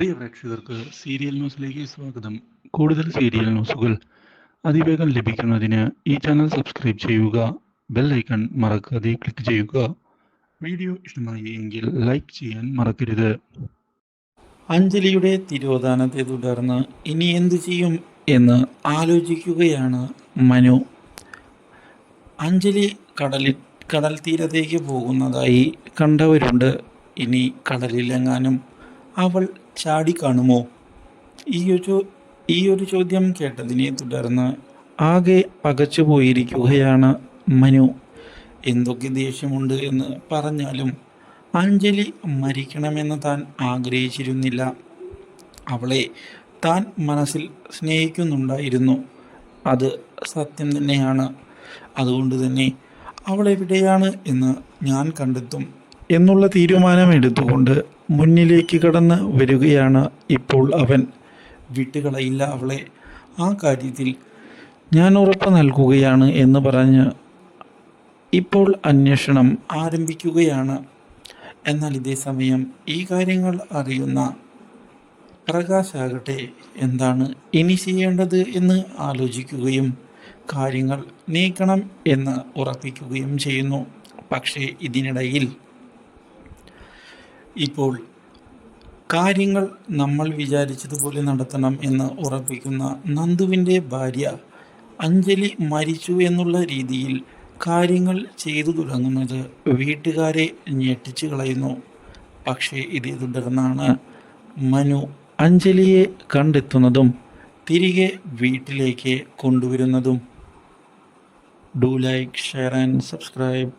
പ്രിയ പ്രേക്ഷകർക്ക് സീരിയൽ ന്യൂസിലേക്ക് സ്വാഗതം. കൂടുതൽ സീരിയൽ ന്യൂസുകൾ അതിവേഗം ലഭിക്കുന്നതിന് ഈ ചാനൽ സബ്സ്ക്രൈബ് ചെയ്യുക. ബെൽ ഐക്കൺ മറക്കാതെ ക്ലിക്ക് ചെയ്യുക. വീഡിയോ ഇഷ്ടമായി എങ്കിൽ ലൈക്ക് ചെയ്യാൻ മറക്കരുത്. അഞ്ജലിയുടെ തിരോധാനത്തെ തുടർന്ന് ഇനി എന്തു ചെയ്യും എന്ന് ആലോചിക്കുകയാണ് മനു. അഞ്ജലി കടൽ തീരത്തേക്ക് പോകുന്നതായി കണ്ടവരുണ്ട്. ഇനി കടലിലെങ്ങാനും അവൾ ചാടിക്കാണുമോ? ഈ ഒരു ചോദ്യം കേട്ടതിനെ തുടർന്ന് ആകെ പകച്ചു പോയിരിക്കുകയാണ് മനു. എന്തൊക്കെ ദേഷ്യമുണ്ട് എന്ന് പറഞ്ഞാലും അഞ്ജലി മരിക്കണമെന്ന് താൻ ആഗ്രഹിച്ചിരുന്നില്ല. അവളെ താൻ മനസ്സിൽ സ്നേഹിക്കുന്നുണ്ടായിരുന്നു. അത് സത്യം തന്നെയാണ്. അതുകൊണ്ട് തന്നെ അവളെവിടെയാണ് എന്ന് ഞാൻ കണ്ടെത്തും എന്നുള്ള തീരുമാനമെടുത്തുകൊണ്ട് മുന്നിലേക്ക് കടന്ന് വരികയാണ് ഇപ്പോൾ അവൻ. വിട്ടുകളയില്ല അവളെ, ആ കാര്യത്തിൽ ഞാൻ ഉറപ്പ് നൽകുകയാണ് എന്ന് പറഞ്ഞ് ഇപ്പോൾ അന്വേഷണം ആരംഭിക്കുകയാണ്. എന്നാൽ ഇതേ സമയം ഈ കാര്യങ്ങൾ അറിയുന്ന പ്രകാശാകട്ടെ എന്താണ് ഇനി ചെയ്യേണ്ടത് എന്ന് ആലോചിക്കുകയും കാര്യങ്ങൾ നീക്കണം എന്ന് ഉറപ്പിക്കുകയും ചെയ്യുന്നു. പക്ഷേ ഇതിനിടയിൽ ഇപ്പോൾ കാര്യങ്ങൾ നമ്മൾ വിചാരിച്ചതുപോലെ നടത്തണം എന്ന് ഉറപ്പിക്കുന്ന നന്ദുവിൻ്റെ ഭാര്യ അഞ്ജലി മരിച്ചു എന്നുള്ള രീതിയിൽ കാര്യങ്ങൾ ചെയ്തു തുടങ്ങുന്നത് വീട്ടുകാരെ ഞെട്ടിച്ചു കളയുന്നു. പക്ഷേ ഇതേ തുടർന്നാണ് മനു അഞ്ജലിയെ കണ്ടെത്തുന്നതും തിരികെ വീട്ടിലേക്ക് കൊണ്ടുവരുന്നതും. Do like, share and subscribe.